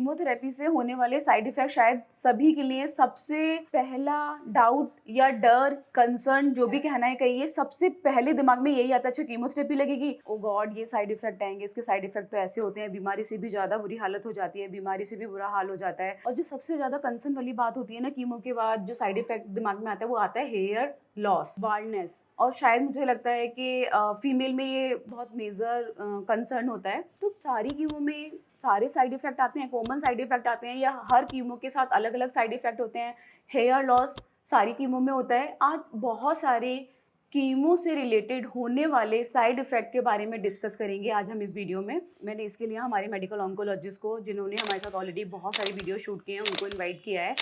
Chemotherapy से होने वाले साइड इफेक्ट शायद सभी के लिए सबसे पहला डाउट या डर, कंसर्न, जो भी कहना है कहिए, सबसे पहले दिमाग में यही आता है, अच्छा कीमोथेरेपी लगेगी, ओ गॉड ये साइड इफेक्ट आएंगे, इसके साइड इफेक्ट तो ऐसे होते हैं, बीमारी से भी ज्यादा बुरी हालत हो जाती है, बीमारी से भी बुरा हाल हो जाता है। और जो सबसे ज्यादा कंसर्न वाली बात होती है ना कीमो के बाद जो साइड इफेक्ट दिमाग में आता है वो आता है हेयर लॉस, बाल्डनेस। और शायद मुझे लगता है कि फीमेल में ये बहुत मेजर कंसर्न होता है। तो सारी कीमो में सारे साइड इफेक्ट आते हैं, कॉमन साइड इफेक्ट आते हैं, या हर कीमो के साथ अलग अलग साइड इफेक्ट होते हैं? हेयर लॉस सारी कीमो में होता है। आज बहुत सारे कीमो से रिलेटेड होने वाले साइड इफेक्ट के बारे में डिस्कस करेंगे आज हम इस वीडियो में। मैंने इसके लिए हमारे मेडिकल ऑन्कोलॉजिस्ट को, जिन्होंने हमारे साथ ऑलरेडी बहुत सारे वीडियो शूट किए हैं, उनको इन्वाइट किया है।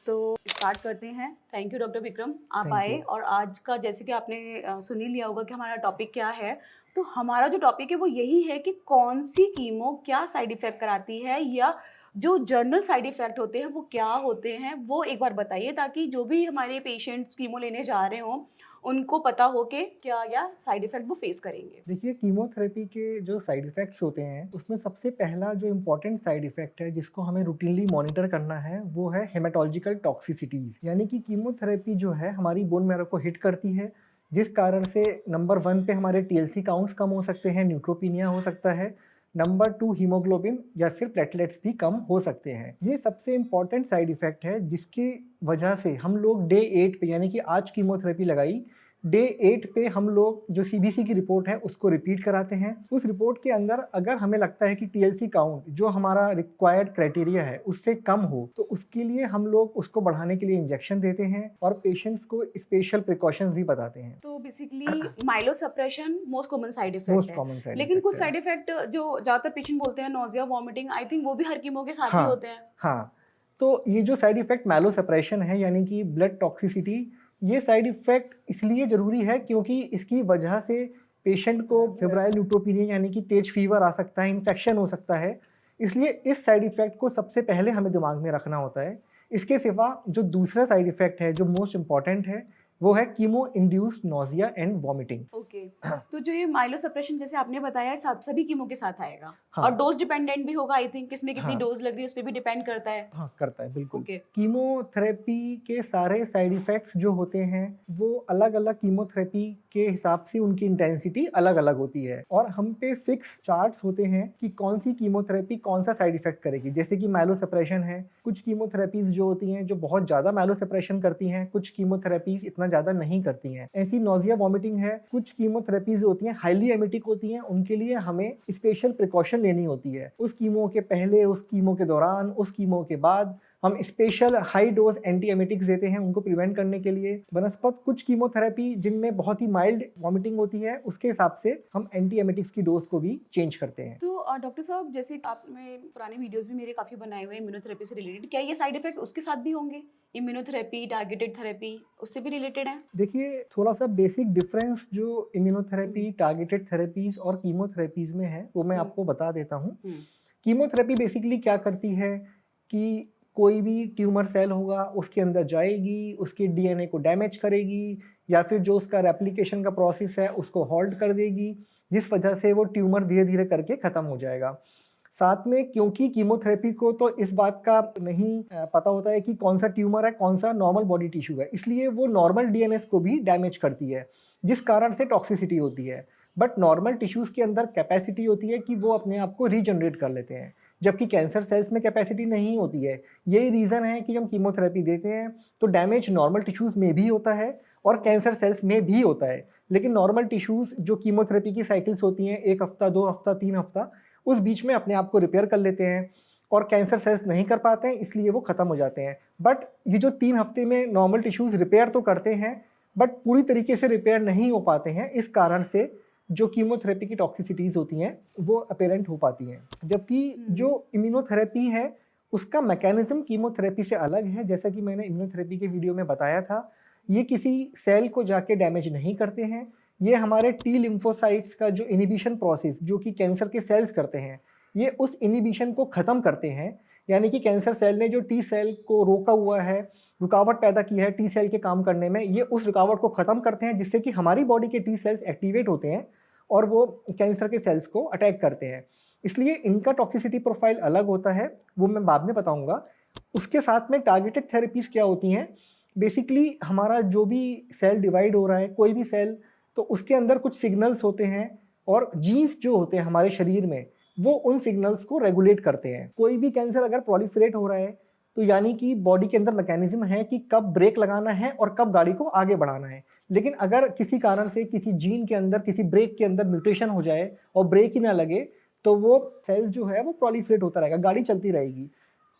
तो स्टार्ट करते हैं। थैंक यू डॉक्टर विक्रम, आप आए। और आज का जैसे कि आपने सुन ही लिया होगा कि हमारा टॉपिक क्या है। तो हमारा जो टॉपिक है वो यही है कि कौन सी कीमो क्या साइड इफेक्ट कराती है, या जो जर्नल साइड इफेक्ट होते हैं वो क्या होते हैं, वो एक बार बताइए, ताकि जो भी हमारे पेशेंट्स कीमो लेने जा रहे हों उनको पता हो कि क्या या साइड इफेक्ट वो फेस करेंगे। देखिए, कीमोथेरेपी के जो साइड इफ़ेक्ट्स होते हैं उसमें सबसे पहला जो इम्पोर्टेंट साइड इफ़ेक्ट है जिसको हमें रूटीनली मॉनिटर करना है वो है हेमाटोलॉजिकल टॉक्सिसिटीज़। यानी कि कीमोथेरेपी जो है हमारी बोन मैरो को हिट करती है, जिस कारण से नंबर 1 पे हमारे टीएलसी काउंट्स कम हो सकते हैं, न्यूट्रोपीनिया हो सकता है, नंबर 2 हीमोग्लोबिन या फिर प्लेटलेट्स भी कम हो सकते हैं। ये सबसे इम्पॉर्टेंट साइड इफ़ेक्ट है जिसकी वजह से हम लोग डे 8 पे, यानी कि आज कीमोथेरेपी लगाई, डे 8 पे हम लोग जो सीबीसी की रिपोर्ट है उसको रिपीट कराते हैं। उस रिपोर्ट के अंदर अगर हमें लगता है कि टीएलसी काउंट जो हमारा रिक्वायर्ड क्राइटेरिया है उससे कम हो, तो उसके लिए हम लोग उसको बढ़ाने के लिए इंजेक्शन देते हैं और पेशेंट्स को स्पेशल प्रिकॉशंस भी बताते हैं। तो basically myelosuppression most common side effect most है। कॉमन साइड लेकिन कुछ साइड इफेक्ट जो ज्यादातर पेशेंट बोलते हैं, नोजिया, वॉमिटिंग, आई थिंक वो भी हर कीमो के साथ ही होते हैं। हाँ, तो ये जो साइड इफेक्ट माइलोसप्रेशन है यानी कि ब्लड टॉक्सिसिटी, ये साइड इफेक्ट इसलिए ज़रूरी है क्योंकि इसकी वजह से पेशेंट को फेब्राइल न्यूट्रोपीनिया यानी कि तेज फीवर आ सकता है, इन्फेक्शन हो सकता है। इसलिए इस साइड इफेक्ट को सबसे पहले हमें दिमाग में रखना होता है। इसके सिवा जो दूसरा साइड इफेक्ट है जो मोस्ट इम्पॉर्टेंट है वो है chemo induced nausea and vomiting. Okay, तो जो ये माइलोसप्रेशन जैसे आपने बताया सभी कीमो के साथ आएगा। हाँ। और डोज डिपेंडेंट भी होगा, आई थिंक किसमें कितनी हाँ। डोज लग रही है उस पर भी डिपेंड करता है। हाँ, करता है बिल्कुल। Okay. कीमोथेरेपी के सारे साइड इफ़ेक्ट्स जो होते हैं वो अलग अलग कीमोथेरेपी के हिसाब से उनकी इंटेंसिटी अलग अलग होती है, और हम पे फिक्स चार्ट्स होते हैं कि कौन सी कीमोथेरेपी कौन सा साइड इफेक्ट करेगी। जैसे कि माइलोसप्रेशन है, कुछ कीमोथेरेपीज जो होती हैं जो बहुत ज़्यादा माइलोसप्रेशन करती हैं, कुछ कीमोथेरेपीज इतना ज़्यादा नहीं करती हैं। ऐसी नोजिया वॉमिटिंग है, कुछ कीमोथेरेपीज होती हैं हाईली एमिटिक होती हैं, उनके लिए हमें स्पेशल प्रिकॉशन लेनी होती है। उस कीमो के पहले, उस कीमो के दौरान, उस कीमो के बाद हम special high dose anti emetics देते हैं उनको प्रिवेंट करने के लिए। बनस्पत कुछ कीमोथेरेपी जिनमें बहुत ही माइल्ड वॉमिटिंग होती है, उसके हिसाब से हम एंटी एमिटिक्स की डोज को भी चेंज करते हैं। तो डॉक्टर साहब, जैसे आपने पुराने वीडियोस भी मेरे काफ़ी बनाए हुए हैं इम्यूनोथेरेपी से रिलेटेड, क्या ये साइड इफेक्ट उसके साथ भी होंगे? इम्यूनोथेरेपी, टारगेटेड थेरेपी, उससे भी रिलेटेड है? देखिए, थोड़ा सा बेसिक डिफरेंस जो इम्यूनोथेरेपी, टारगेटेड थेरेपीज और कीमोथेरेपीज में है वो मैं आपको बता देता हूँ। कीमोथेरेपी बेसिकली क्या करती है कि कोई भी ट्यूमर सेल होगा उसके अंदर जाएगी, उसके डीएनए को डैमेज करेगी, या फिर जो उसका रेप्लिकेशन का प्रोसेस है उसको हॉल्ट कर देगी, जिस वजह से वो ट्यूमर धीरे धीरे करके ख़त्म हो जाएगा। साथ में क्योंकि कीमोथेरेपी को तो इस बात का नहीं पता होता है कि कौन सा ट्यूमर है, कौन सा नॉर्मल बॉडी टिश्यू है, इसलिए वो नॉर्मल डीएनए को भी डैमेज करती है, जिस कारण से टॉक्सिसिटी होती है। बट नॉर्मल टिश्यूज़ के अंदर कैपेसिटी होती है कि वो अपने आप को रीजनरेट कर लेते हैं, जबकि कैंसर सेल्स में कैपेसिटी नहीं होती है। यही रीज़न है कि हम कीमोथेरेपी देते हैं तो डैमेज नॉर्मल टिश्यूज़ में भी होता है और कैंसर सेल्स में भी होता है। लेकिन नॉर्मल टिश्यूज़ जो कीमोथेरेपी की साइकिल्स होती हैं 1 हफ्ता, 2 हफ्ता, 3 हफ्ता, उस बीच में अपने आप को रिपेयर कर लेते हैं, और कैंसर सेल्स नहीं कर पाते हैं, इसलिए वो ख़त्म हो जाते हैं। बट ये जो 3 हफ्ते में नॉर्मल टिश्यूज़ रिपेयर तो करते हैं बट पूरी तरीके से रिपेयर नहीं हो पाते हैं, इस कारण से जो कीमोथेरेपी की टॉक्सिसिटीज़ होती हैं वो अपेरेंट हो पाती हैं। जबकि जो इम्यूनोथेरेपी है उसका मैकेनिज्म कीमोथेरेपी से अलग है। जैसा कि मैंने इम्यूनोथेरेपी के वीडियो में बताया था, ये किसी सेल को जाके डैमेज नहीं करते हैं, ये हमारे टी लिम्फोसाइट्स का जो इनिबिशन प्रोसेस जो कि कैंसर के सेल्स करते हैं, ये उस इनिबिशन को ख़त्म करते हैं। यानी कि कैंसर सेल ने जो टी सेल को रोका हुआ है, रुकावट पैदा की है टी सेल के काम करने में, ये उस रुकावट को ख़त्म करते हैं, जिससे कि हमारी बॉडी के टी सेल्स एक्टिवेट होते हैं और वो कैंसर के सेल्स को अटैक करते हैं। इसलिए इनका टॉक्सिसिटी प्रोफाइल अलग होता है, वो मैं बाद में बताऊंगा। उसके साथ में टारगेटेड थेरेपीज क्या होती हैं, बेसिकली हमारा जो भी सेल डिवाइड हो रहा है, कोई भी सेल, तो उसके अंदर कुछ सिग्नल्स होते हैं और जीन्स जो होते हैं हमारे शरीर में वो उन सिग्नल्स को रेगुलेट करते हैं। कोई भी कैंसर अगर प्रोलिफरेट हो रहा है तो यानी कि बॉडी के अंदर मैकेनिज्म है कि कब ब्रेक लगाना है और कब गाड़ी को आगे बढ़ाना है। लेकिन अगर किसी कारण से किसी जीन के अंदर, किसी ब्रेक के अंदर म्यूटेशन हो जाए और ब्रेक ही ना लगे तो वो सेल्स जो है वो प्रोलिफरेट होता रहेगा, गाड़ी चलती रहेगी।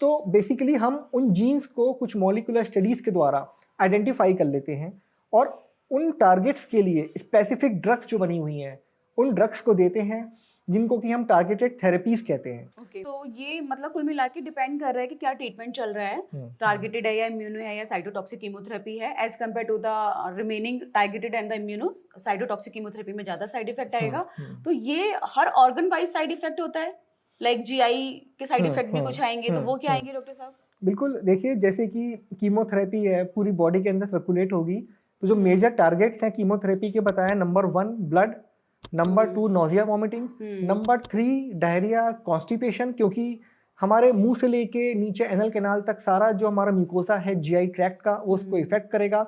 तो बेसिकली हम उन जीन्स को कुछ मॉलिक्यूलर स्टडीज़ के द्वारा आइडेंटिफाई कर लेते हैं और उन टारगेट्स के लिए स्पेसिफिक ड्रग्स जो बनी हुई हैं उन ड्रग्स को देते हैं, जिनको कि हम टारगेटेड थेरेपीज कहते हैं। ओके, तो ये मतलब कुल मिला के डिपेंड कर रहा है कि क्या ट्रीटमेंट चल रहा है, टारगेटेड है या इम्यूनो है या साइटोटॉक्सिक कीमोथेरेपी है, as compare to the remaining targeted and the immuno cytotoxic chemotherapy में ज्यादा साइड इफेक्ट आएगा। तो ये हर ऑर्गन वाइज साइड इफेक्ट होता है, लाइक जीआई के साइड इफेक्ट भी कुछ आएंगे, तो वो क्या आएंगे डॉक्टर साहब? बिल्कुल, देखिए जैसे कि कीमोथेरेपी है पूरी बॉडी के अंदर सर्कुलेट होगी, तो जो मेजर टारगेट्स हैं कीमोथेरेपी के बताया, number 1 blood, number 2 nausea vomiting, number 3 diarrhoea, constipation, क्योंकि हमारे मुंह से लेके नीचे एनल कैनाल तक सारा जो हमारा म्यूकोसा है जीआई ट्रैक्ट का वो उसको इफेक्ट करेगा।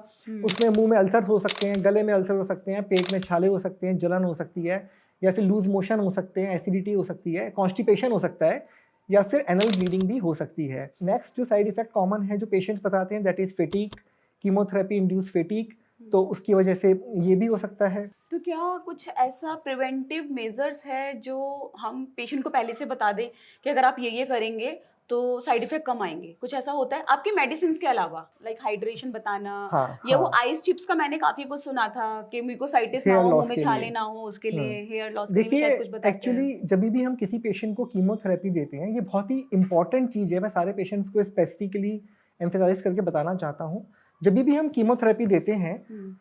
उसमें मुंह में अल्सर हो सकते हैं, गले में अल्सर हो सकते हैं, पेट में छाले हो सकते हैं, जलन हो सकती है, या फिर लूज मोशन हो सकते हैं, एसिडिटी हो सकती है, कॉन्स्टिपेशन हो सकता है, या फिर एनल ब्लीडिंग भी हो सकती है। नेक्स्ट जो साइड इफेक्ट कॉमन है जो पेशेंट्स बताते हैं दैट इज फेटीक, कीमोथेरेपी इंड्यूस फेटीक, तो उसकी वजह से ये भी हो सकता है। तो क्या कुछ ऐसा प्रिवेंटिव मेजर्स है जो हम पेशेंट को पहले से बता दें कि अगर आप ये करेंगे तो साइड इफेक्ट कम आएंगे, कुछ ऐसा होता है आपकी मेडिसिन के अलावा, लाइक हाइड्रेशन बताना, या वो आइस चिप्स का मैंने काफी कुछ सुना था कि म्यूकोसाइटिस ना हो, मुंह में छाले ना हो, उसके लिए हेयर लॉस के लिए शायद कुछ बताते हैं। एक्चुअली जब भी हम किसी पेशेंट को कीमोथेरेपी देते हैं, ये बहुत ही इंपॉर्टेंट चीज़ है, मैं सारे पेशेंट्स को स्पेसिफिकली एम्फेसाइज करके बताना चाहता हूँ। जब भी हम कीमोथेरेपी देते हैं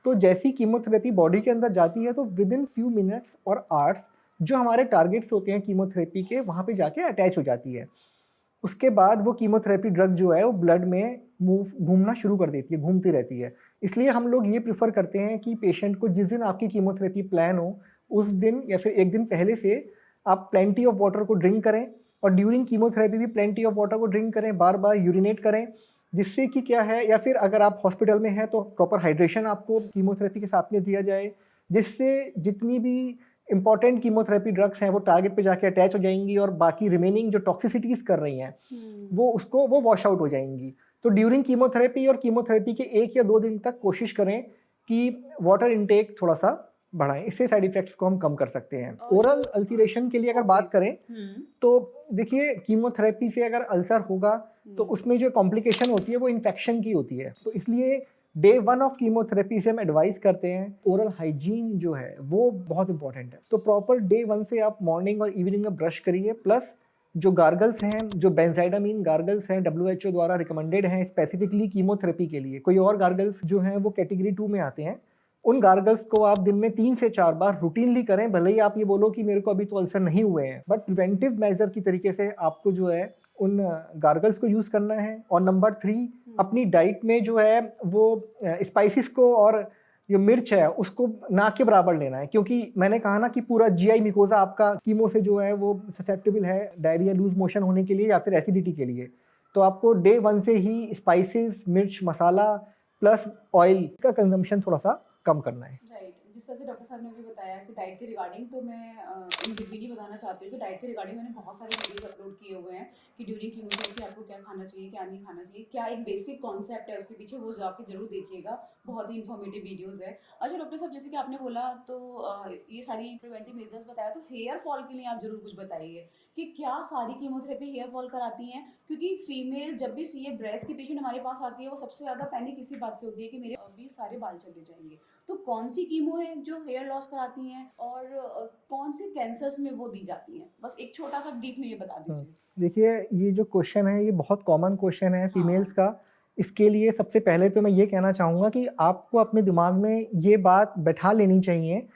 तो जैसी कीमोथेरेपी बॉडी के अंदर जाती है तो विद इन फ्यू मिनट्स और आवर्स जो हमारे टारगेट्स होते हैं कीमोथेरेपी के वहाँ पे जाके अटैच हो जाती है। उसके बाद वो कीमोथेरेपी ड्रग जो है वो ब्लड में घूमना शुरू कर देती है, घूमती रहती है। इसलिए हम लोग ये प्रेफर करते हैं कि पेशेंट को जिस दिन आपकी कीमोथेरेपी प्लान हो उस दिन या फिर एक दिन पहले से आप प्लेंटी ऑफ वाटर को ड्रिंक करें, और ड्यूरिंग कीमोथेरेपी भी प्लेंटी ऑफ वाटर को ड्रिंक करें, बार बार यूरिनेट करें, जिससे कि क्या है, या फिर अगर आप हॉस्पिटल में हैं तो प्रॉपर हाइड्रेशन आपको कीमोथेरेपी के साथ में दिया जाए, जिससे जितनी भी इंपॉर्टेंट कीमोथेरेपी ड्रग्स हैं वो टारगेट पे जाके अटैच हो जाएंगी और बाकी रिमेनिंग जो टॉक्सिसिटीज कर रही हैं वो वॉश आउट हो जाएंगी। तो ड्यूरिंग कीमोथेरेपी और कीमोथेरेपी के 1 या 2 दिन तक कोशिश करें कि वाटर इनटेक थोड़ा सा बढ़ाएं, इससे साइड इफेक्ट्स को हम कम कर सकते हैं। ओरल अल्सरेशन के लिए अगर बात करें तो देखिए कीमोथेरेपी से अगर अल्सर होगा तो उसमें जो कॉम्प्लिकेशन होती है वो इन्फेक्शन की होती है। तो इसलिए डे 1 ऑफ कीमोथेरेपी से हम एडवाइस करते हैं ओरल हाइजीन जो है वो बहुत इंपॉर्टेंट है। तो प्रॉपर डे 1 से आप मॉर्निंग और इवनिंग में ब्रश करिए, प्लस जो गार्गल्स हैं, जो बेंजाइडामीन गार्गल्स हैं WHO द्वारा रिकमेंडेड हैं स्पेसिफिकली कीमोथेरेपी के लिए, कोई और गार्गल्स जो हैं वो कैटेगरी 2 में आते हैं, उन गार्गल्स को आप दिन में 3 से 4 बार रूटीनली करें। भले ही आप ये बोलो कि मेरे को अभी तो अल्सर नहीं हुए हैं, बट प्रिवेंटिव मेजर की तरीके से आपको जो है उन गार्गल्स को यूज़ करना है। और नंबर 3 अपनी डाइट में जो है वो स्पाइसेस को और जो मिर्च है उसको ना के बराबर लेना है, क्योंकि मैंने कहा ना कि पूरा जीआई मिकोजा आपका कीमो से जो है वो ससेप्टेबल है डायरिया, लूज मोशन होने के लिए या फिर एसिडिटी के लिए। तो आपको डे 1 से ही स्पाइसेस, मिर्च, मसाला प्लस ऑयल का कंजम्पशन थोड़ा सा कम करना है। जिस तरह से डॉक्टर साहब ने भी बताया कि डाइट के रिगार्डिंग, तो मैं इन बिटवीन बताना चाहती हूँ कि डाइट के रिगार्डिंग मैंने बहुत सारे वीडियोस अपलोड किए हुए हैं कि ड्यूरिंग कीमोथेरेपी आपको क्या खाना चाहिए, क्या नहीं खाना चाहिए, क्या एक बेसिक कॉन्सेप्ट है उसके पीछे, वो जाके जरूर देखिएगा, बहुत ही इन्फॉर्मेटिव वीडियोस है। अच्छा डॉक्टर साहब, जैसे कि आपने बोला तो ये सारी प्रिवेंटिव मेजर्स बताया, तो हेयर फॉल के लिए आप जरूर कुछ बताइए कि क्या सारी कीमोथेरेपी हेयर फॉल कराती हैं? क्योंकि फीमेल जब भी सीए ब्रेस्ट की पेशेंट हमारे पास आती है वो सबसे ज़्यादा पैनिक इसी बात से होती है कि मेरे अभी सारे बाल चले जाएंगे। तो कौन सी कीमो है जो हेयर लॉस कराती हैं और कौन से कैंसर्स में वो दी जाती हैं? बस एक छोटा सा ब्रीफ में ये बता दीजिए। देखिए ये जो क्वेश्चन है ये बहुत कॉमन क्वेश्चन है फीमेल्स का। इसके लिए सबसे पहले तो मैं ये कहना चाहूँगा कि आपको अपने दिमाग में ये बात बैठा लेनी चाहिए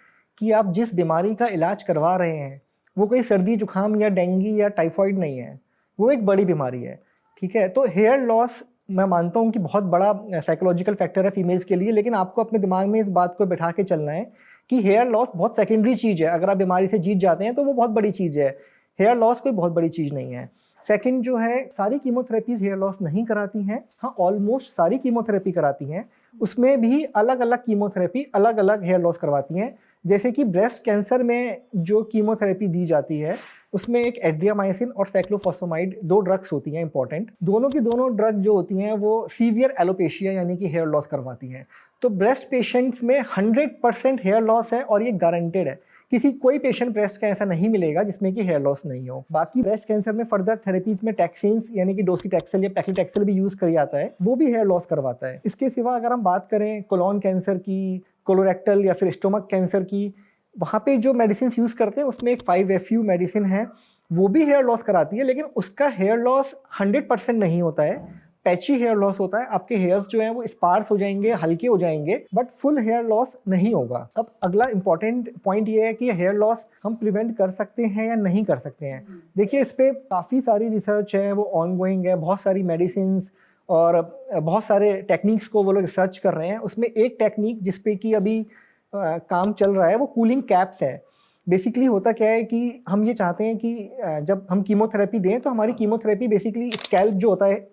कि आप जिस बीमारी का इलाज करवा रहे हैं वो कोई सर्दी जुकाम या डेंगू या टाइफाइड नहीं है, वो एक बड़ी बीमारी है, ठीक है। तो हेयर लॉस मैं मानता हूँ कि बहुत बड़ा साइकोलॉजिकल फैक्टर है फीमेल्स के लिए, लेकिन आपको अपने दिमाग में इस बात को बैठा के चलना है कि हेयर लॉस बहुत सेकेंडरी चीज़ है। अगर आप बीमारी से जीत जाते हैं तो वो बहुत बड़ी चीज़ है। हेयर लॉस कोई बहुत बड़ी चीज़ नहीं है। सेकंड जो है, सारी कीमोथेरेपीज हेयर लॉस नहीं कराती हैं, हाँ ऑलमोस्ट सारी कीमोथेरेपी कराती हैं। उसमें भी अलग अलग कीमोथेरेपी अलग अलग हेयर लॉस करवाती हैं। जैसे कि ब्रेस्ट कैंसर में जो कीमोथेरेपी दी जाती है उसमें एक एड्रियामाइसिन और साइक्लोफॉस्फेमाइड 2 ड्रग्स होती हैं इंपॉर्टेंट। दोनों की दोनों ड्रग जो होती हैं वो सीवियर एलोपेशिया यानी कि हेयर लॉस करवाती हैं। तो ब्रेस्ट पेशेंट्स में 100% हेयर लॉस है और ये गारंटेड है। कोई पेशेंट ब्रेस्ट का ऐसा नहीं मिलेगा जिसमें कि हेयर लॉस नहीं हो। बाकी ब्रेस्ट कैंसर में फर्दर थेरेपीज में टैक्सिन्स यानी कि डोसीटैक्सेल या पैक्लिटैक्सेल भी यूज किया जाता है, वो भी हेयर लॉस करवाता है। इसके सिवा अगर हम बात करें कोलोन कैंसर की, कोलोरेक्टल या फिर स्टोमक कैंसर की, वहाँ पे जो मेडिसिन यूज करते हैं उसमें एक 5-FU मेडिसिन है, वो भी हेयर लॉस कराती है, लेकिन उसका हेयर लॉस 100% नहीं होता है, पैची हेयर लॉस होता है। आपके हेयर्स जो हैं वो स्पार्स हो जाएंगे, हल्के हो जाएंगे, बट फुल हेयर लॉस नहीं होगा। अब अगला इंपॉर्टेंट पॉइंट ये है कि हेयर लॉस हम प्रिवेंट कर सकते हैं या नहीं कर सकते हैं। देखिए, इस पे काफ़ी सारी रिसर्च है, वो ऑनगोइंग है, बहुत सारी मेडिसिन और बहुत सारे टेक्निक्स को वो लोग रिसर्च कर रहे हैं। उसमें एक टेक्निक जिसपे कि अभी काम चल रहा है वो कूलिंग कैप्स है। बेसिकली होता क्या है कि हम ये चाहते हैं कि जब हम कीमोथेरेपी दें तो हमारी कीमोथेरेपी बेसिकली स्कैल्प जो होता है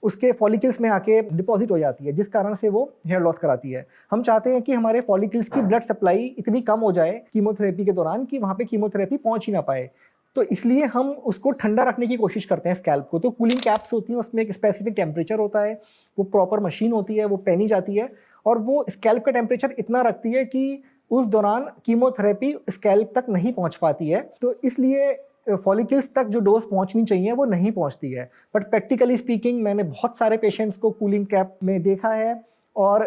उसके फॉलिकल्स में आके डिपॉजिट हो जाती है, जिस कारण से वो हेयर लॉस कराती है। हम चाहते हैं कि हमारे फॉलिकल्स की ब्लड सप्लाई इतनी कम हो जाए कीमोथेरेपी के दौरान कि वहाँ पे कीमोथेरेपी पहुँच ही ना पाए, तो इसलिए हम उसको ठंडा रखने की कोशिश करते हैं स्कैल्प को। तो कूलिंग कैप्स होती हैं, उसमें एक स्पेसिफिक टेम्परेचर होता है, वो प्रॉपर मशीन होती है, वो पहनी जाती है और वो स्कैल्प का टेम्परेचर इतना रखती है कि उस दौरान कीमोथेरेपी स्कैल्प तक नहीं पहुंच पाती है। तो इसलिए फॉलिकल्स तक जो डोज पहुंचनी चाहिए वो नहीं पहुंचती है। बट प्रैक्टिकली स्पीकिंग मैंने बहुत सारे पेशेंट्स को कूलिंग कैप में देखा है और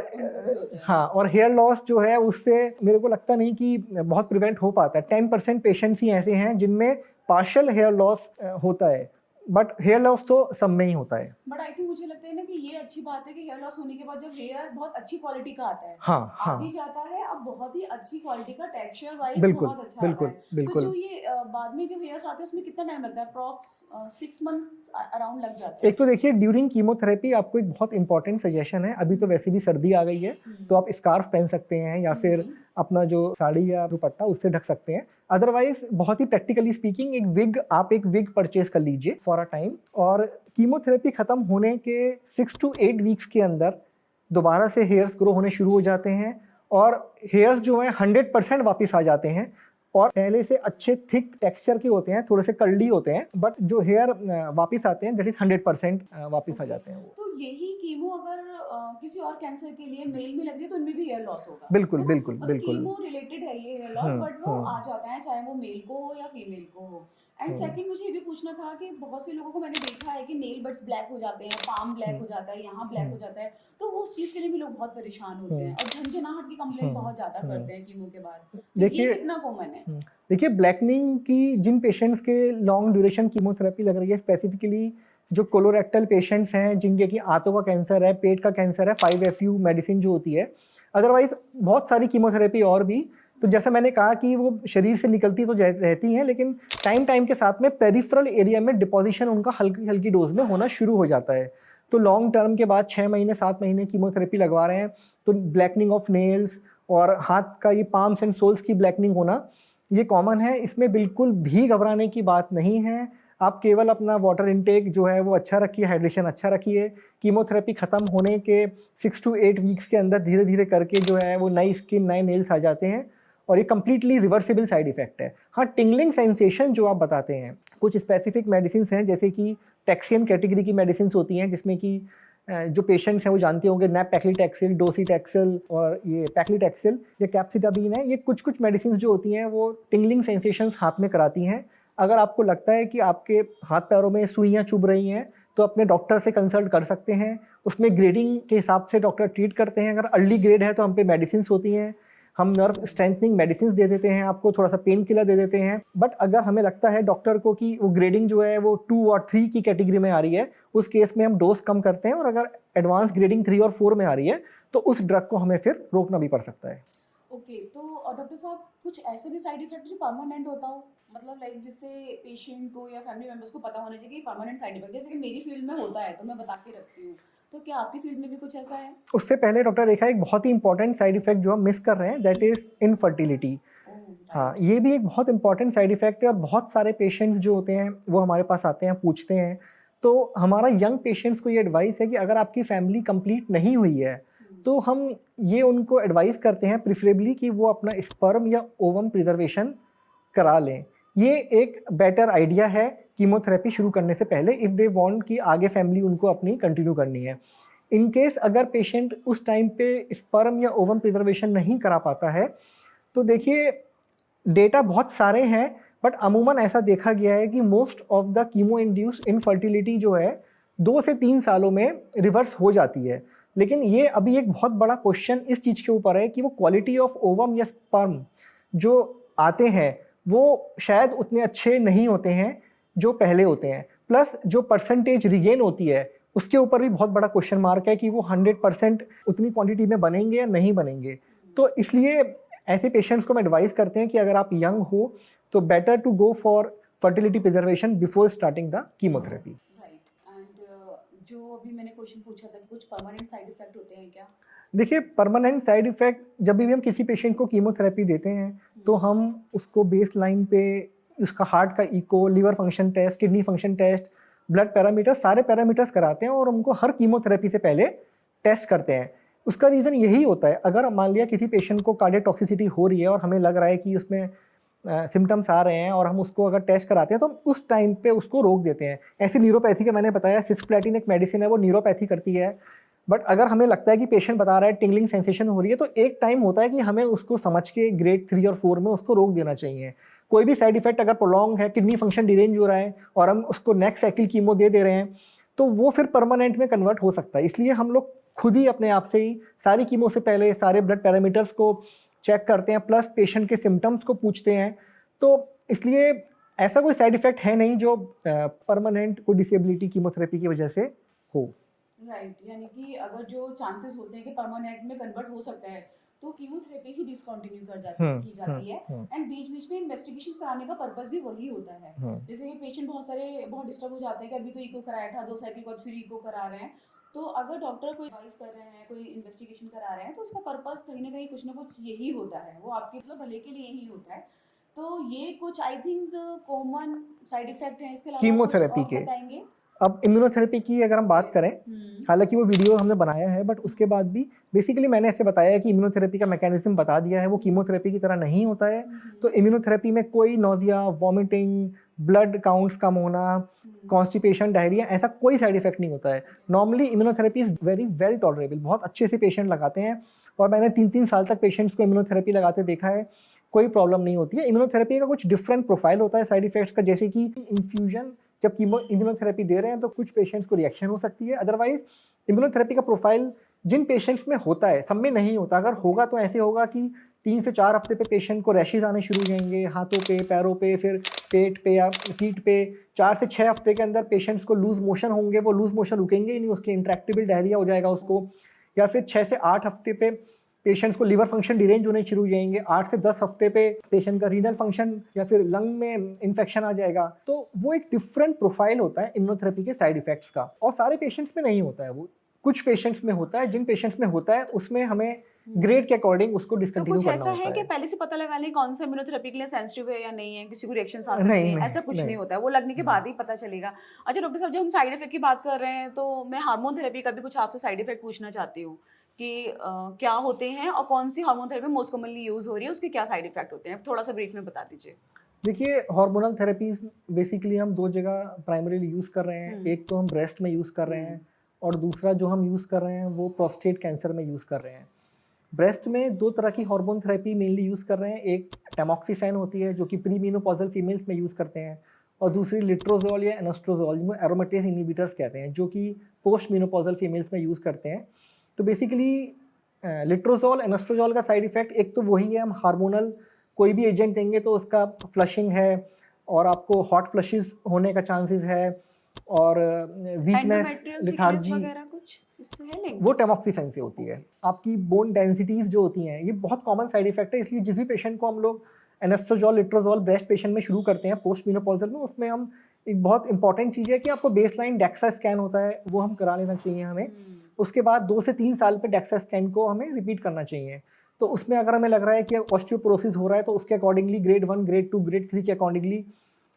हाँ, और हेयर लॉस जो है उससे मेरे को लगता नहीं कि बहुत प्रिवेंट हो पाता है। 10% पेशेंट्स ही ऐसे हैं जिनमें पार्शियल हेयर लॉस होता है, बट हेयर लॉस तो सब में ही होता है। बट आई थिंक मुझे लगता है ना कि ये अच्छी बात है कि हेयर लॉस होने के बाद जब हेयर बहुत अच्छी क्वालिटी का आता है, हाँ हाँ, आ भी जाता है, अब बहुत ही अच्छी क्वालिटी का, टेक्सचर वाइज बिल्कुल बहुत अच्छा बिल्कुल आता है। बिल्कुल। तो जो ये बाद में जो हेयर्स आते हैं उसमें कितना टाइम लगता है? अप्रॉक्स 6 मंथ अराउंड लग जाता है। एक तो देखिए, ड्यूरिंग कीमोथेरेपी आपको एक बहुत इंपॉर्टेंट सजेशन है, अभी तो वैसे भी सर्दी आ गई है तो आप स्कार्फ पहन सकते हैं या फिर अपना जो साड़ी या दुपट्टा उससे ढक सकते हैं। अदरवाइज बहुत ही प्रैक्टिकली स्पीकिंग एक विग परचेज कर लीजिए फॉर अ टाइम, और कीमोथेरेपी खत्म होने के 6 to 8 वीक्स के अंदर दोबारा से हेयर्स ग्रो होने शुरू हो जाते हैं और हेयर्स जो हैं 100% वापस आ जाते हैं और पहले से अच्छे थिक टेक्सचर के होते हैं, थोड़े से कर्ली होते हैं, बट जो हेयर वापस आते हैं दैट इज 100% वापस आ जाते हैं वो। तो यही कीमो अगर किसी और कैंसर के लिए मेल में लग रही है तो उनमें भी हेयर लॉस होगा? बिल्कुल है ना? बिल्कुल मतलब बिल्कुल। कीमो रिलेटेड है ये हेयर लॉस, बट वो आ जाता है चाहे वो मेल को हो या फीमेल को हो। एंड सेकंड मुझे ये भी पूछना था कि बहुत से लोगों को मैंने देखा है कि नेल बड्स ब्लैक हो जाते हैं, पाम ब्लैक हो जाता है, यहाँ ब्लैक हो जाता है, तो वो उस चीज के लिए भी लोग बहुत परेशान होते हैं और झंझनाहट की कंप्लेंट बहुत ज्यादा करते हैं कीमो के बाद। तो ये देखिए कितना कॉमन है? देखिए, ब्लैकनिंग की जिन पेशेंट्स के लॉन्ग ड्यूरेशन कीमोथेरेपी लग रही है, स्पेसिफिकली जो कोलोरेक्टल पेशेंट्स हैं जिनके कि आंतों का कैंसर है, पेट का कैंसर है, 5-FU मेडिसिन जो होती है, अदरवाइज बहुत सारी कीमोथेरेपी और भी। तो जैसा मैंने कहा कि वो शरीर से निकलती तो रहती हैं, लेकिन टाइम के साथ में पेरिफेरल एरिया में डिपोजिशन उनका हल्की हल्की डोज में होना शुरू हो जाता है। तो लॉन्ग टर्म के बाद 6 महीने 7 महीने कीमोथेरेपी लगवा रहे हैं तो ब्लैकनिंग ऑफ नेल्स और हाथ का ये पाम्स एंड सोल्स की ब्लैकनिंग होना ये कॉमन है। इसमें बिल्कुल भी घबराने की बात नहीं है। आप केवल अपना वाटर इनटेक जो है वो अच्छा रखिए, हाइड्रेशन अच्छा रखिए। कीमोथेरेपी ख़त्म होने के 6 to 8 वीक्स के अंदर धीरे धीरे करके जो है वो नई स्किन, नए नेल्स आ जाते हैं और ये कम्प्लीटली रिवर्सिबल साइड इफेक्ट है। हाँ, टिंगलिंग सेंसेशन जो आप बताते हैं, कुछ स्पेसिफिक मेडिसिन हैं जैसे कि टैक्सियन कैटेगरी की मेडिसिन होती हैं जिसमें कि जो पेशेंट्स हैं वो जानते होंगे नैप पैक्लिटैक्सेल, डोसीटैक्सेल और ये पैक्लिटैक्सेल या कैप्सिटाबीन है। ये कुछ मेडिसिन जो होती हैं वो टिंगलिंग सेंसेशंस हाथ में कराती हैं। अगर आपको लगता है कि आपके हाथ पैरों में सुइयाँ चुभ रही हैं तो अपने डॉक्टर से कंसल्ट कर सकते हैं। उसमें ग्रेडिंग के हिसाब से डॉक्टर ट्रीट करते हैं। अगर अर्ली ग्रेड है तो हम पे मेडिसिन होती हैं, हम नर्व स्ट्रेंथनिंग मेडिसिन दे देते हैं, आपको थोड़ा सा पेन किलर दे देते हैं। बट अगर हमें लगता है डॉक्टर को कि वो ग्रेडिंग जो है वो 2 और 3 की कैटेगरी में आ रही है, उस केस में हम डोज कम करते हैं। और अगर एडवांस ग्रेडिंग 3 और 4 में आ रही है तो उस ड्रग को हमें फिर रोकना भी पड़ सकता है। ओके, तो डॉक्टर साहब कुछ ऐसे भी साइड इफेक्ट जो परमानेंट होता हो, मतलब लाइक जिससे पेशेंट को या फैमिली मेंबर्स को पता होना चाहिए कि परमानेंट साइड इफेक्ट, जैसे कि मेरी फील्ड में होता है तो मैं बता के रखती हूँ, तो क्या आपकी फील्ड में भी कुछ ऐसा है? उससे पहले डॉक्टर रेखा, एक बहुत ही इंपॉर्टेंट साइड इफेक्ट जो हम मिस कर रहे हैं दैट इज इनफर्टिलिटी। हाँ, ये भी एक बहुत इंपॉर्टेंट साइड इफेक्ट है और बहुत सारे पेशेंट्स जो होते हैं वो हमारे पास आते हैं, पूछते हैं। तो हमारा यंग पेशेंट्स को ये एडवाइस है कि अगर आपकी फैमिली कंप्लीट नहीं हुई है तो हम ये उनको एडवाइस करते हैं प्रिफरेबली कि वो अपना स्पर्म या ओवम प्रिजर्वेशन करा लें। ये एक बेटर आइडिया है कीमोथेरेपी शुरू करने से पहले, इफ़ दे वांट कि आगे फैमिली उनको अपनी कंटिन्यू करनी है। इन केस अगर पेशेंट उस टाइम पे स्पर्म या ओवम प्रिजर्वेशन नहीं करा पाता है तो देखिए डेटा बहुत सारे हैं, बट अमूमन ऐसा देखा गया है कि most of the chemo induced infertility जो है 2 से 3 सालों में रिवर्स हो जाती है। लेकिन ये अभी एक बहुत बड़ा क्वेश्चन इस चीज़ के ऊपर है कि वो क्वालिटी ऑफ ओवम या स्पर्म जो आते हैं वो शायद उतने अच्छे नहीं होते हैं जो पहले होते हैं। प्लस जो परसेंटेज रिगेन होती है उसके ऊपर भी बहुत बड़ा क्वेश्चन मार्क है कि वो 100% उतनी क्वांटिटी में बनेंगे या नहीं बनेंगे। तो इसलिए ऐसे पेशेंट्स को हम एडवाइस करते हैं कि अगर आप यंग हो तो better to go for fertility preservation before starting the chemotherapy. Right. And जो अभी मैंने क्वेश्चन पूछा था कि कुछ परमानेंट साइड इफेक्ट होते हैं क्या? देखिए परमानेंट साइड इफेक्ट जब भी हम किसी पेशेंट को कीमोथेरेपी देते हैं तो हम उसको बेस लाइन पे उसका हार्ट का echo, liver function test, kidney function test, blood parameter, सारे पैरामीटर्स कराते हैं और उनको हर कीमोथेरेपी से पहले टेस्ट करते हैं। उसका रीज़न यही होता है, अगर मान लिया किसी पेशेंट को कार्डियोटॉक्सिसिटी हो रही है और हमें लग रहा है कि उसमें सिम्टम्स आ रहे हैं और हम उसको अगर टेस्ट कराते हैं तो हम उस टाइम पे उसको रोक देते हैं। ऐसे न्यूरोपैथी का मैंने बताया, सिस्प्लेटिन एक मेडिसिन है, वो न्यूरोपैथी करती है। बट अगर हमें लगता है कि पेशेंट बता रहा है टिंगलिंग सेंसेशन हो रही है तो एक टाइम होता है कि हमें उसको समझ के ग्रेड 3 और 4 में उसको रोक देना चाहिए। कोई भी साइड इफेक्ट अगर प्रोलॉन्ग है, किडनी फंक्शन डिरेंज हो रहा है और हम उसको नेक्स्ट साइकिल कीमो दे रहे हैं तो वो फिर परमानेंट में कन्वर्ट हो सकता है। इसलिए हम लोग खुद ही अपने आप से ही सारी कीमो से पहले सारे ब्लड पैरामीटर्स को चेक करते हैं, प्लस पेशेंट के सिम्टम्स को पूछते हैं। तो इसलिए ऐसा कोई साइड इफेक्ट है नहीं जो परमानेंट कोई डिसेबिलिटी कीमोथेरेपी की वजह से हो। राइट, यानी कि अगर जो चांसेस होते हैं कि परमानेंट में कन्वर्ट हो सकता है तो कीमोथेरेपी ही डिसकंटिन्यू की जाती है। एंड बीच बीच में इन्वेस्टिगेशन कराने का पर्पस भी वही होता है। जैसे कि पेशेंट बहुत डिस्टर्ब हो जाते हैं कि अभी तो इको कराया था, 2 साइकिल बाद फिर इको करा रहे हैं। तो अगर डॉक्टर कोई एडवाइस कर रहे हैं, कोई इन्वेस्टिगेशन करा रहे हैं तो उसका पर्पस कहीं ना कुछ यही होता है, वो आपके मतलब भले के लिए ही होता है। तो ये कुछ I think common side effect है, इसके अलावा कीमोथेरेपी के बताएंगे? अब इम्यूनोथेरेपी की अगर हम बात करें, हालांकि वो वीडियो हमने बनाया है बट उसके बाद भी बेसिकली मैंने ऐसे बताया है कि इम्यूनोथेरेपी का मैकेनिज्म बता दिया है, वो कीमोथेरेपी की तरह नहीं होता है। तो इम्यूनोथेरेपी में कोई नोजिया, वॉमिटिंग, ब्लड काउंट्स कम होना, कॉन्स्टिपेशन, डायरिया, ऐसा कोई साइड इफेक्ट नहीं होता है। Normally immunotherapy is very well tolerable, बहुत अच्छे से पेशेंट लगाते हैं और मैंने 3-3 साल तक पेशेंट्स को इम्यूनोथेरेपी लगाते देखा है, कोई प्रॉब्लम नहीं होती है। इम्यूनोथेरेपी का कुछ डिफरेंट प्रोफाइल होता है साइड इफेक्ट्स का, जैसे कि इन्फ्यूजन जब कीमो इम्यूनोथेरेपी दे रहे हैं तो कुछ पेशेंट्स को रिएक्शन हो सकती है। अदरवाइज इम्यूनोथेरेपी का प्रोफाइल जिन पेशेंट्स में होता है सब में नहीं होता। अगर होगा तो ऐसे होगा कि 3 से 4 हफ्ते पे पेशेंट को रैशेज आने शुरू हो जाएंगे, हाथों पे, पैरों पे, फिर पेट पे या पीठ पे। 4 से 6 हफ्ते के अंदर पेशेंट्स को लूज मोशन होंगे, वो लूज मोशन रुकेंगे ही नहीं, उसके इंट्रैक्टेबल डायरिया हो जाएगा उसको। या फिर 6 से 8 हफ्ते पे पेशेंट्स को लिवर फंक्शन डिरेंज होने शुरू हो जाएंगे। 8 से 10 हफ्ते पे पेशेंट का रीनल फंक्शन या फिर लंग में इन्फेक्शन आ जाएगा। तो वो एक डिफरेंट प्रोफाइल होता है इम्यूनोथेरेपी के साइड इफेक्ट्स का, और सारे पेशेंट्स में नहीं होता है, वो कुछ पेशेंट्स में होता है। जिन पेशेंट्स में होता है उसमें हमें ग्रेड के अकॉर्डिंग उसको तो डिसकंटिन्यू कुछ करना ऐसा होता है कि है। पहले से पता लगा लें कौन सा इम्यूनोथेरेपी के लिए सेंसिटिव है या नहीं है, किसी को रिएक्शंस आ सकते हैं, नहीं, ऐसा कुछ नहीं। नहीं होता है, वो लगने के बाद ही पता चलेगा। अच्छा डॉक्टर साहब, जब हम साइड इफेक्ट की बात कर रहे हैं तो मैं हार्मोन थेरेपी का भी कुछ आपसे साइड इफेक्ट पूछना चाहती हूँ कि क्या होते हैं और कौन सी hormone therapy most commonly use हो रही है, उसके क्या साइड इफेक्ट होते हैं, थोड़ा सा ब्रीफ में बता दीजिए। देखिए हार्मोनल थेरेपीज बेसिकली हम 2 जगह प्राइमरीली यूज़ कर रहे हैं। एक तो हम ब्रेस्ट में यूज़ कर रहे हैं और दूसरा जो हम यूज़ कर रहे हैं वो प्रोस्टेट कैंसर में यूज़ कर रहे हैं। ब्रेस्ट में 2 तरह की हार्मोन थेरेपी मेनली यूज़ कर रहे हैं। एक टैमॉक्सिफेन होती है जो कि प्री मेनोपॉजल फीमेल्स में यूज़ करते हैं, और दूसरी लिट्रोजोल या एनोस्ट्रोजोल जिसमें एरोमेटेज इनहिबिटर्स कहते हैं, जो कि पोस्ट मेनोपॉजल फीमेल्स में यूज़ करते हैं। तो बेसिकली लिट्रोजोल, एनोस्ट्रोजोल का साइड इफेक्ट एक तो वही है, हम हार्मोनल कोई भी एजेंट देंगे तो उसका फ्लशिंग है और आपको हॉट फ्लशेस होने का चांसेस है और वीकनेस, लिथार्जी, वो टैमॉक्सिफेन से होती है। आपकी बोन डेंसिटीज़ जो होती हैं, ये बहुत कॉमन साइड इफेक्ट है। इसलिए जिस भी पेशेंट को हम लोग एनेस्ट्रोजोल, लिट्रोजोल ब्रेस्ट पेशेंट में शुरू करते हैं पोस्ट मेनोपॉजल में, उसमें हम एक बहुत इंपॉर्टेंट चीज़ है कि आपको बेसलाइन डेक्सा स्कैन होता है, वो हम करा लेना चाहिए हमें। उसके बाद 2 से 3 साल पे डेक्सा स्कैन को हमें रिपीट करना चाहिए। तो उसमें अगर हमें लग रहा है कि ऑस्टियोपोरोसिस हो रहा है तो उसके अकॉर्डिंगली ग्रेड 1, ग्रेड 2, ग्रेड 3 के अकॉर्डिंगली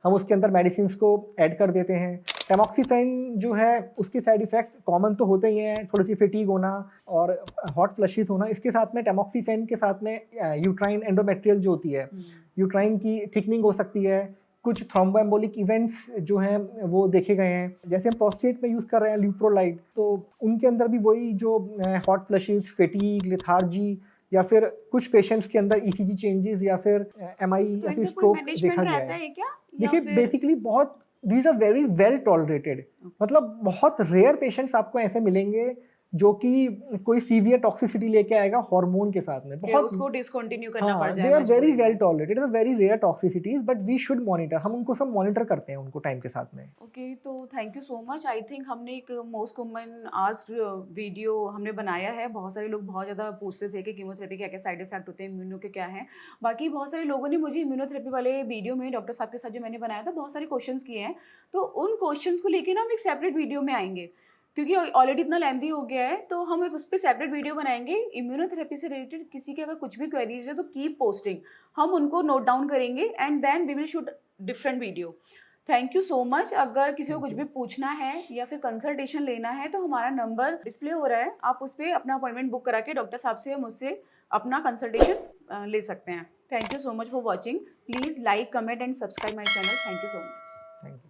हम उसके अंदर मेडिसिन को ऐड कर देते हैं। टैमॉक्सिफेन जो है उसके साइड इफ़ेक्ट्स कॉमन तो होते ही हैं, थोड़ी सी फिटीग होना और हॉट फ्लशेस होना। इसके साथ में टैमॉक्सिफेन के साथ में यूट्राइन एंडोमेट्रियल जो होती है, यूट्राइन की थिकनिंग हो सकती है, कुछ थ्रोम्बोएम्बोलिक इवेंट्स जो हैं वो देखे गए हैं। जैसे हम प्रोस्टेट में यूज़ कर रहे हैं ल्यूप्रोलाइड, तो उनके अंदर भी वही जो हॉट फ्लशेस, फेटीग, लेथार्जी या फिर कुछ पेशेंट्स के अंदर ईसीजी चेंजेस या फिर एमआई या फिर स्ट्रोक देखा गया है। देखिए बेसिकली बहुत these are very well tolerated, मतलब बहुत रेयर पेशेंट्स आपको ऐसे मिलेंगे जो कि कोई सीवियर टॉक्सिसिटी लेके आएगा हार्मोन के साथ में, बहुत उसको डिसकंटिन्यू करना पड़ जाए। They are very well tolerated, very rare toxicities, but we should monitor, हम उनको सब मॉनिटर करते हैं उनको टाइम के साथ में। ओके, तो thank you so much. I think हमने एक मोस्ट कॉमन आस्क्ड वीडियो हमने बनाया है। बहुत सारे लोग बहुत ज़्यादा पूछते थे कि कीमोथेरेपी क्या क्या साइड इफेक्ट होते हैं, इम्यूनो के क्या हैं। बाकी बहुत सारे लोगों ने मुझे इम्यूनोथेरेपी वाले वीडियो में डॉक्टर साहब के साथ जो मैंने बनाया था बहुत सारे क्वेश्चंस किए हैं, तो उन क्वेश्चंस को लेके ना हम एक सेपरेट वीडियो में आएंगे, क्योंकि ऑलरेडी इतना लेंथी हो गया है, तो हम एक उस पर सेपरेट वीडियो बनाएंगे। इम्यूनोथेरेपी से रिलेटेड किसी के अगर कुछ भी क्वेरीज है तो कीप पोस्टिंग, हम उनको नोट डाउन करेंगे and then we will shoot different video. Thank you so much. अगर किसी को कुछ भी पूछना है या फिर कंसल्टेशन लेना है तो हमारा नंबर डिस्प्ले हो रहा है, आप उस पर अपना अपॉइंटमेंट बुक करा के डॉक्टर साहब से मुझसे अपना कंसल्टेशन ले सकते हैं। Thank you so much for watching. Please like, comment and subscribe my channel. Thank you so much. Thank you.